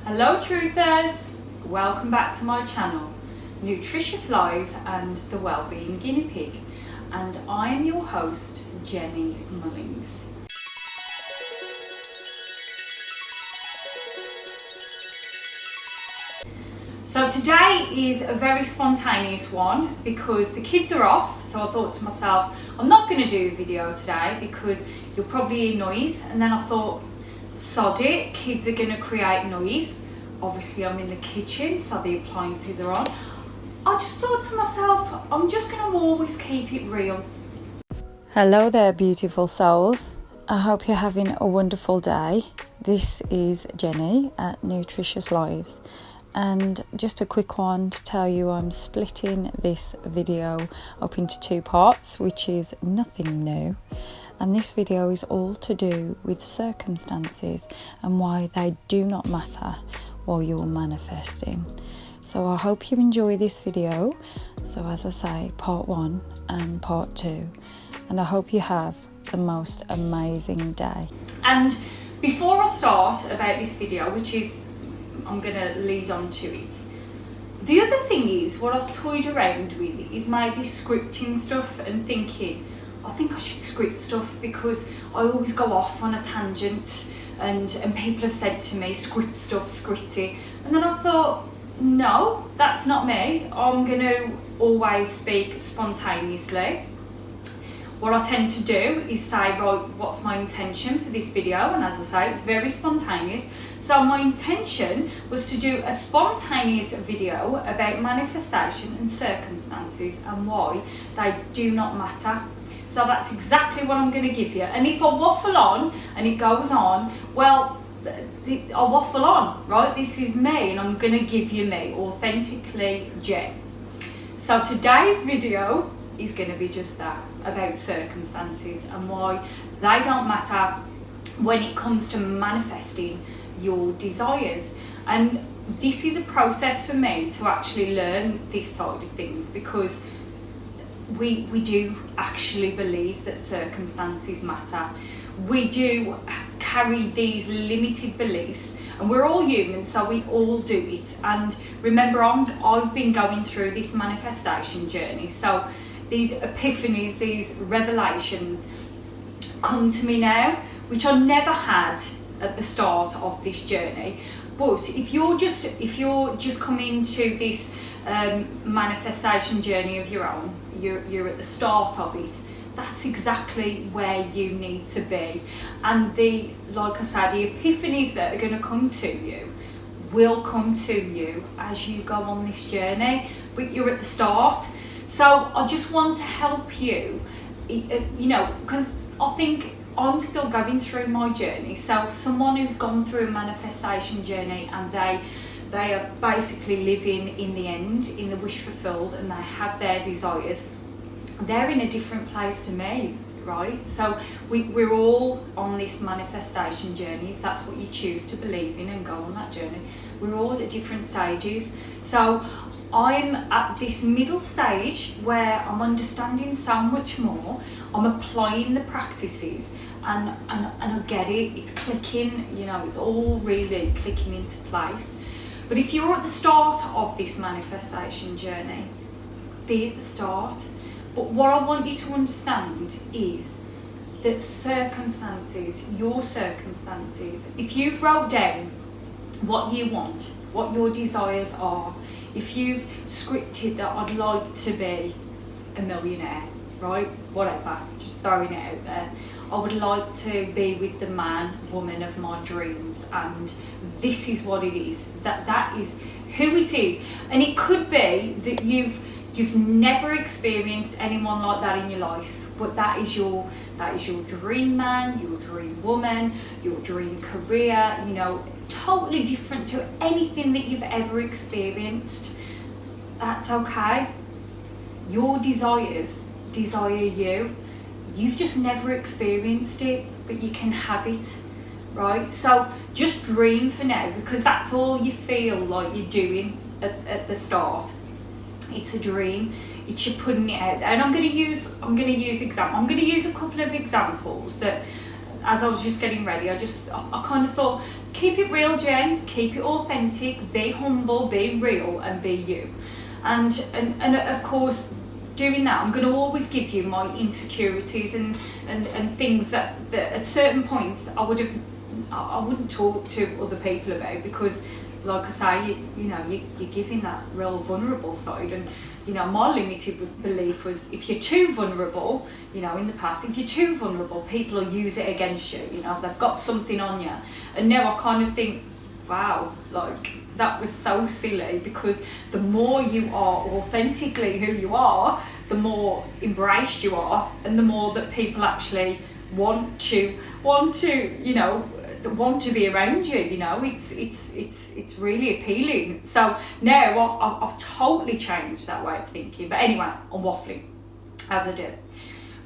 Hello Truthers, welcome back to my channel, Nutritious Lives and the Wellbeing Guinea Pig, and I am your host, Jenny Mullings. So today is a very spontaneous one because the kids are off, so I thought to myself, I'm not going to do a video today because you'll probably hear noise, and then I thought, sod it, kids are going to create noise. Obviously I'm in the kitchen, so the appliances are on. I just thought to myself, I'm just going to always keep it real. Hello there, beautiful souls. I hope you're having a wonderful day. This is Jenny at Nutritious Lives. And just a quick one to tell you I'm splitting this video up into two parts, which is nothing new. And this video is all to do with circumstances and why they do not matter while you're manifesting. So I hope you enjoy this video. So as I say, part 1 and part 2. And I hope you have the most amazing day. And before I start about this video, which is, I'm going to lead on to it. The other thing is, what I've toyed around with is maybe scripting stuff and thinking, I think I should script stuff because I always go off on a tangent and people have said to me, script stuff, script it. And then I thought, no, that's not me. I'm going to always speak spontaneously. What I tend to do is say, right, what's my intention for this video? And as I say, it's very spontaneous. So my intention was to do a spontaneous video about manifestation and circumstances and why they do not matter. So that's exactly what I'm going to give you. And if I waffle on and it goes on, well, I waffle on, right? This is me and I'm going to give you me, authentically Jen. So today's video is going to be just that, about circumstances and why they don't matter when it comes to manifesting your desires. And this is a process for me to actually learn this side of things, because we do actually believe that circumstances matter. We do carry these limited beliefs, and we're all human, so we all do it. And remember, I've been going through this manifestation journey, so these epiphanies, these revelations come to me now, which I never had at the start of this journey. But if you're just coming to this manifestation journey of your own, you're at the start of it, that's exactly where you need to be. And like I said, the epiphanies that are going to come to you will come to you as you go on this journey, but you're at the start. So I just want to help you, because I think I'm still going through my journey. So someone who's gone through a manifestation journey and they are basically living in the end, in the wish fulfilled, and they have their desires, they're in a different place to me, right? So we're all on this manifestation journey, if that's what you choose to believe in and go on that journey. We're all at different stages. So I'm at this middle stage where I'm understanding so much more. I'm applying the practices and I get it. It's clicking, it's all really clicking into place. But if you're at the start of this manifestation journey, be at the start. But what I want you to understand is that your circumstances, if you've wrote down what you want, what your desires are, if you've scripted that I'd like to be a millionaire, right? Whatever, just throwing it out there. I would like to be with the man, woman of my dreams, and this is what it is. That is who it is. And it could be that you've never experienced anyone like that in your life, but that is your dream man, your dream woman, your dream career, totally different to anything that you've ever experienced. That's okay. Your desires desire you. You've just never experienced it, but you can have it, right? So just dream for now, because that's all you feel like you're doing at the start. It's a dream. It's you putting it out there. And I'm going to use a couple of examples that, as I was just getting ready, I kind of thought, keep it real, Jen. Keep it authentic. Be humble. Be real, and be you. And of course, doing that, I'm going to always give you my insecurities and things that at certain points I wouldn't talk to other people about, because, like I say, you're giving that real vulnerable side. And my limited belief was, if you're too vulnerable, in the past, if you're too vulnerable, people will use it against you. They've got something on you. And now I kind of think, wow, like, that was so silly, because the more you are authentically who you are, the more embraced you are, and the more that people actually want to be around you. It's really appealing. So now I've totally changed that way of thinking. But anyway, I'm waffling, as I do.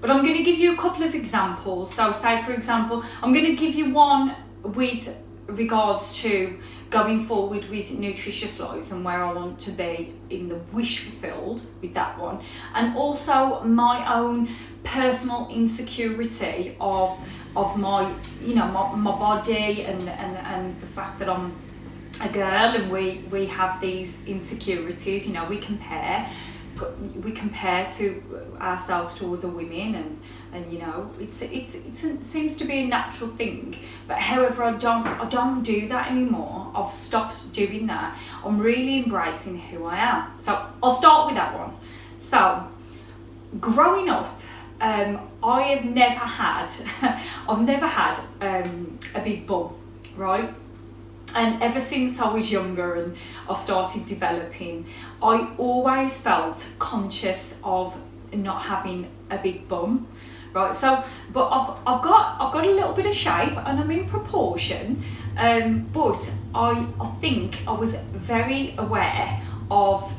But I'm going to give you a couple of examples. So say, for example, I'm going to give you one with regards to going forward with Nutritious Lives and where I want to be in the wish fulfilled with that one, and also my own personal insecurity of my my body and the fact that I'm a girl, and we have these insecurities. We compare to ourselves to other women, and it seems to be a natural thing. But however, I don't do that anymore. I've stopped doing that. I'm really embracing who I am. So I'll start with that one. So growing up, I've never had a big bum, right? And ever since I was younger and I started developing, I always felt conscious of not having a big bum, right? So, but I've got a little bit of shape and I'm in proportion, but I think I was very aware of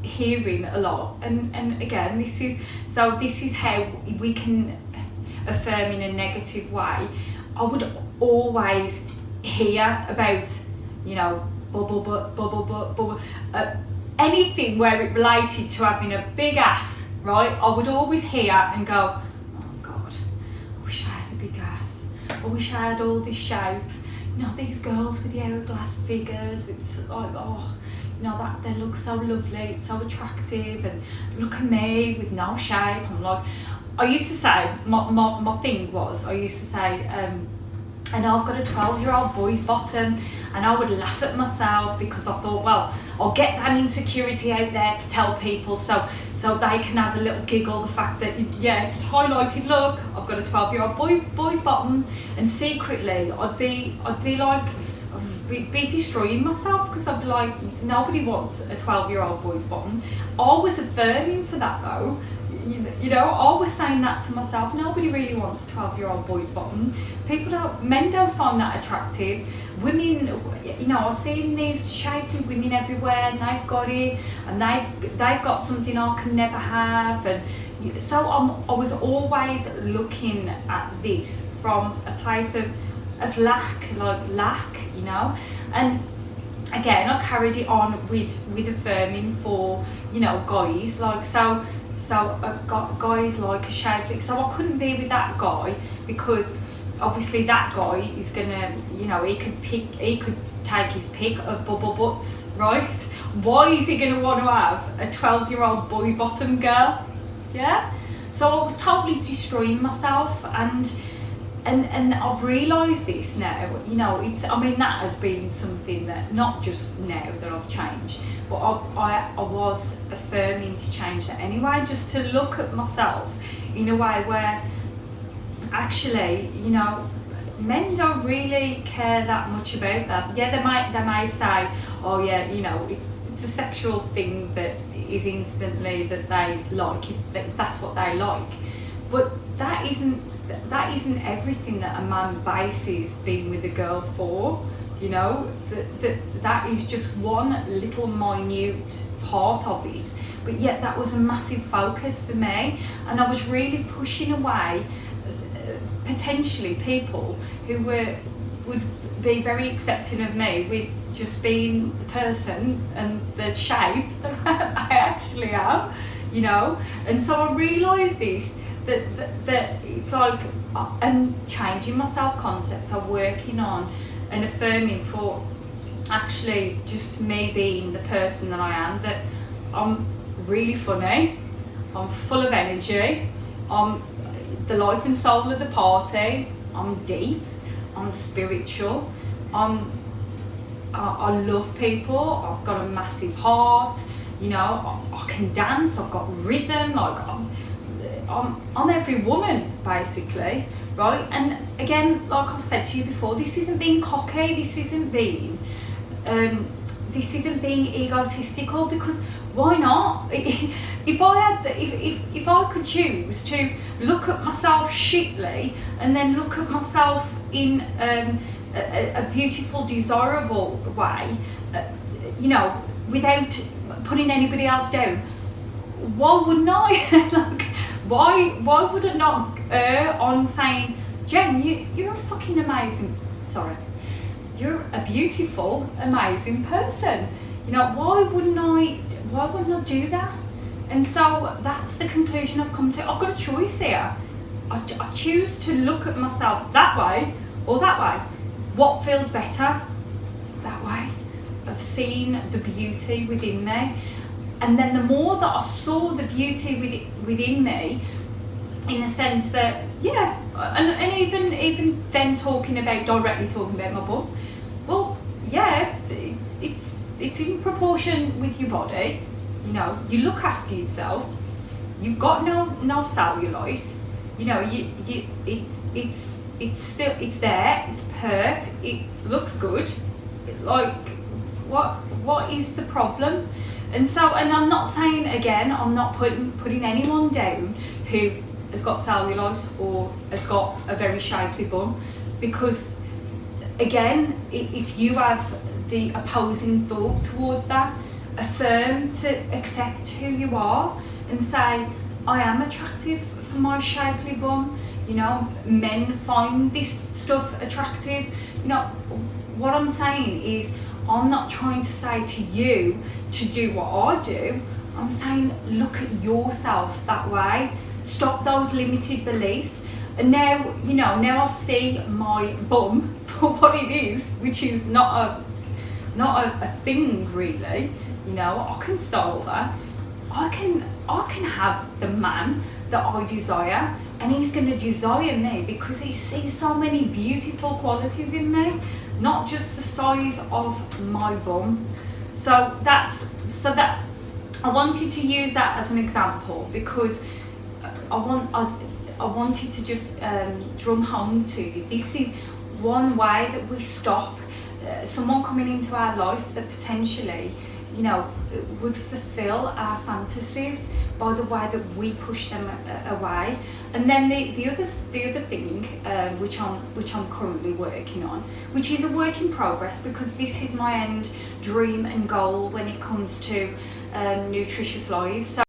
hearing a lot, and again, this is how we can affirm in a negative way. I would always hear about, bubble butt, anything where it related to having a big ass, right? I would always hear and go, oh God, I wish I had a big ass. I wish I had all this shape. These girls with the hourglass figures, it's like, that they look so lovely, it's so attractive, and look at me with no shape. I'm like, I used to say, my thing was, and I've got a 12-year-old boy's bottom, and I would laugh at myself because I thought, well, I'll get that insecurity out there to tell people so they can have a little giggle, the fact that, it's highlighted, look, I've got a 12-year-old boy's bottom, and secretly I'd be destroying myself, because I'd be like, nobody wants a 12-year-old boy's bottom. I was affirming for that though. I was saying that to myself. Nobody really wants a 12-year-old boy's bottom. Men don't find that attractive. Women, I'm seeing these shapely women everywhere, and they've got it, and they've got something I can never have, and so I was always looking at this from a place of lack, and again, I carried it on with affirming for guys, like so guys like a shape, so I couldn't be with that guy, because obviously that guy is gonna, he could take his pick of bubble butts, right? Why is he gonna want to have a 12-year-old boy bottom girl? Yeah. So I was totally destroying myself, and I've realised this now. That has been something that, not just now that I've changed, but I was affirming to change that anyway, just to look at myself in a way where actually, men don't really care that much about that. Yeah, they may say, oh yeah, it's a sexual thing that is instantly that they like, if that's what they like, but that isn't everything that a man bases being with a girl for. That is just one little minute part of it, but yet that was a massive focus for me, and I was really pushing away potentially people who would be very accepting of me with just being the person and the shape that I actually am, and so I realised this, that it's like, and changing my self-concept, so working on and affirming for actually just me being the person that I am, that I'm really funny, I'm full of energy, I'm the life and soul of the party, I'm deep, I'm spiritual, I love people, I've got a massive heart, you know, I can dance, I've got rhythm, like I'm every woman basically, right? And again, like I said to you before, this isn't being cocky, this isn't being egotistical, because why not? If I had if I could choose to look at myself shitly and then look at myself in a beautiful, desirable way, you know, without putting anybody else down, why wouldn't I? Like, why would I not err on saying, Jen, you're a fucking amazing, sorry, you're a beautiful, amazing person. You know, why wouldn't I do that? And so that's the conclusion I've come to. I've got a choice here. I choose to look at myself that way or that way. What feels better? That way. Of seeing the beauty within me. And then the more that I saw the beauty within me, in the sense that, yeah, and even then directly talking about my bum, well, yeah, it's in proportion with your body. You know, you look after yourself. You've got no cellulite. You know, it's still there. It's pert. It looks good. Like, what is the problem? And I'm not saying, again, I'm not putting anyone down who has got cellulite or has got a very shapely bum, because again, if you have the opposing thought towards that, affirm to accept who you are and say, I am attractive for my shapely bum. You know, men find this stuff attractive. You know, what I'm saying is, I'm not trying to say to you to do what I do. I'm saying, look at yourself that way. Stop those limited beliefs. And now, you know, now I see my bum for what it is, which is not a thing really. You know, I can style that. I can have the man that I desire, and he's going to desire me because he sees so many beautiful qualities in me, not just the size of my bum. So that I wanted to use that as an example, because I wanted to just drum home to you. This is one way that we stop someone coming into our life that potentially, you know, would fulfill our fantasies by the way that we push them away. And then the other thing, which I'm currently working on, which is a work in progress, because this is my end dream and goal when it comes to nutritious lives. So